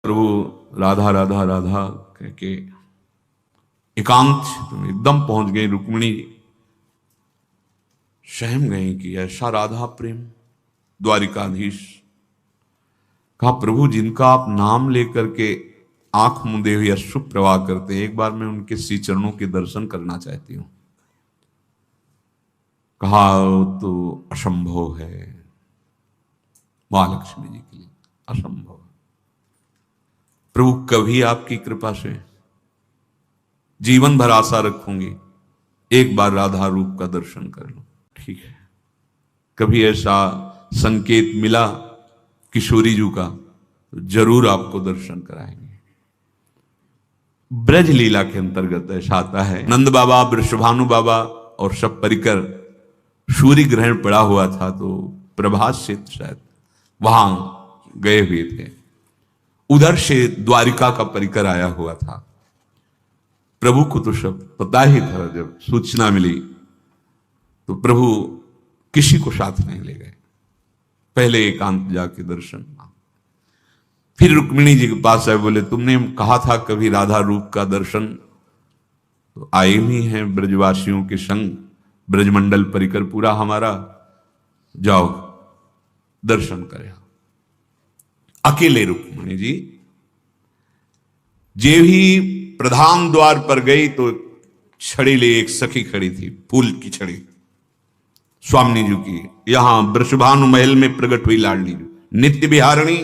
प्रभु राधा राधा राधा कह के एकांत में एकदम पहुंच गए। रुक्मिणी सहम गई कि ऐसा राधा प्रेम। द्वारिकाधीश कहा, प्रभु जिनका आप नाम लेकर के आंख मूंदे हुए अश्रु प्रवाह करते हैं, एक बार मैं उनके श्री चरणों के दर्शन करना चाहती हूं। कहा तो असंभव है, महालक्ष्मी जी के लिए असंभव। प्रभु कभी आपकी कृपा से जीवन भर आशा रखूंगी, एक बार राधा रूप का दर्शन कर लो। ठीक है, कभी ऐसा संकेत मिला किशोरी जी का तो जरूर आपको दर्शन कराएंगे। ब्रज लीला के अंतर्गत ऐसा आता है, नंद बाबा, वृषभानु बाबा और सब परिकर सूर्य ग्रहण पड़ा हुआ था तो प्रभात से शायद वहां गए हुए थे। उधर से द्वारिका का परिकर आया हुआ था। प्रभु को तो सब पता ही था। जब सूचना मिली तो प्रभु किसी को साथ नहीं ले गए, पहले एकांत जाके दर्शन। फिर रुक्मिणी जी के पास आए, बोले तुमने कहा था कभी राधा रूप का दर्शन, तो आए भी हैं ब्रजवासियों के संग, ब्रजमंडल परिकर पूरा हमारा, जाओ दर्शन करें। अकेले रुक्मिणी जी जे भी प्रधान द्वार पर गई तो छड़ी ले एक सखी खड़ी थी, फूल की छड़ी, स्वामी जी की। यहां वृषभानु महल में प्रकट हुई लाडली नित्य विहारिणी।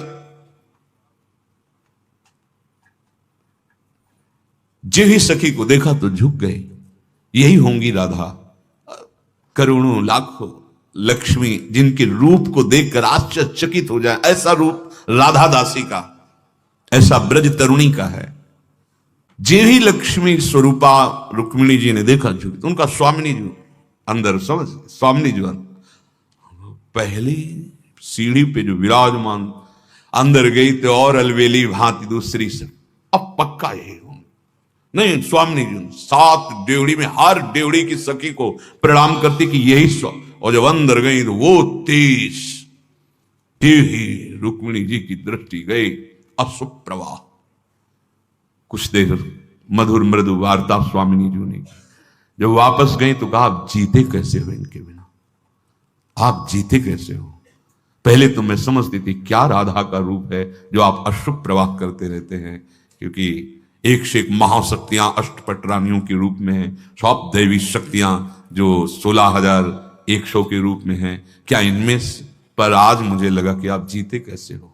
जे ही सखी को देखा तो झुक गए, यही होंगी राधा। करोड़ों लाखों लक्ष्मी जिनके रूप को देखकर आश्चर्यचकित हो जाए, ऐसा रूप राधा दासी का, ऐसा ब्रज तरुणी का है। जे ही लक्ष्मी स्वरूपा रुक्मिणी जी ने देखा झुकी, तो उनका स्वामिनी जी अंदर, समझ, स्वामिनी जी पहली सीढ़ी पे जो विराजमान, अंदर गई तो और अलवेली भांति दूसरी से, अब पक्का यही नहीं। स्वामिनी जी 7 डेवड़ी में हर डेवड़ी की सखी को प्रणाम करती कि यही और जब अंदर गई तो वो तेज ही रुक्मिणी जी की दृष्टि गई अशुप्रवाह। कुछ देर मधुर मृदु वार्ता स्वामिनी जी ने। जब वापस गई तो कहा, आप जीते कैसे हो इनके बिना, आप जीते कैसे हो। पहले तो मैं समझती थी क्या राधा का रूप है जो आप अशुभ प्रवाह करते रहते हैं, क्योंकि एक से एक महाशक्तियां अष्टपट रानियों के रूप में है, सब दैवी शक्तियां जो 16,100 के रूप में हैं, क्या इनमें पर आज मुझे लगा कि आप जीते कैसे हो।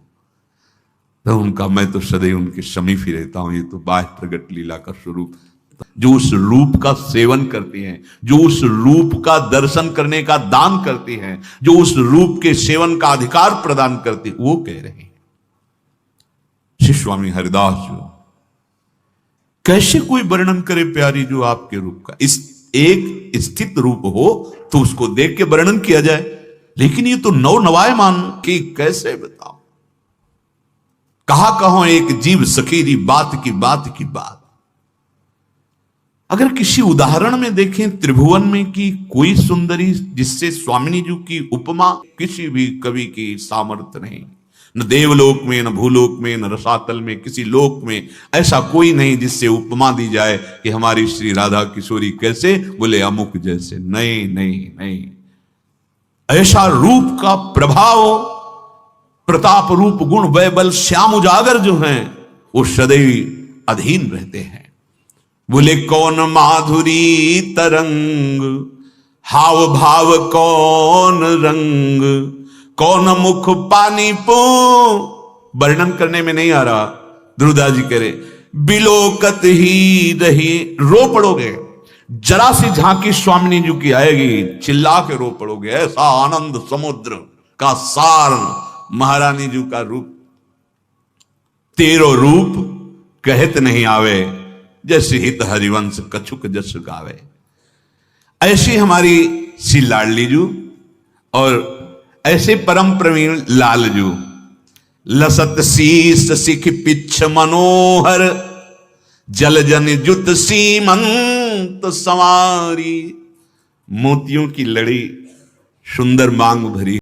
तो उनका, मैं तो सदैव उनके समीप ही रहता हूं, ये तो बाह्य प्रगट लीला का स्वरूप। जो उस रूप का सेवन करती हैं, जो उस रूप का दर्शन करने का दान करती हैं, जो उस रूप के सेवन का अधिकार प्रदान करती, वो कह रहे हैं। श्री स्वामी हरिदास जो कैसे कोई वर्णन करे प्यारी जो आपके रूप का। इस एक स्थित रूप हो तो उसको देख के वर्णन किया जाए, लेकिन ये तो नव नवायमान की, कैसे बताओ। कहा कहो एक जीव सखीरी, बात की बात की बात। अगर किसी उदाहरण में देखें त्रिभुवन में कि कोई सुंदरी जिससे स्वामिनी जी की उपमा किसी भी कवि की सामर्थ्य नहीं, न देवलोक में, न भूलोक में, न रसातल में, किसी लोक में ऐसा कोई नहीं जिससे उपमा दी जाए कि हमारी श्री राधा किशोरी कैसे, बोले अमुक जैसे। नहीं नहीं नहीं, ऐसा रूप का प्रभाव, प्रताप रूप गुण वैबल श्याम उजागर जो हैं वो सदैव अधीन रहते हैं। बोले कौन माधुरी तरंग, हाव भाव कौन रंग, कौन मुख पानी पो। वर्णन करने में नहीं आ रहा, ध्रुवदास जी कह रहे बिलोकत ही रही, रो पड़ोगे। जरा सी झांकी स्वामिनी जी की आएगी, चिल्ला के रो पड़ोगे। ऐसा आनंद समुद्र का सार महारानी जी का रूप। तेरो रूप कहत नहीं आवे, जैसे हित हरिवंश कछुक जस गावे। ऐसी हमारी श्री लाडली जू और ऐसे परम प्रवीण लालजू। लसत शीस सिख पिछ मनोहर, जल जन जुत सीमंत सवारी। मोतियों की लड़ी, सुंदर मांग भरी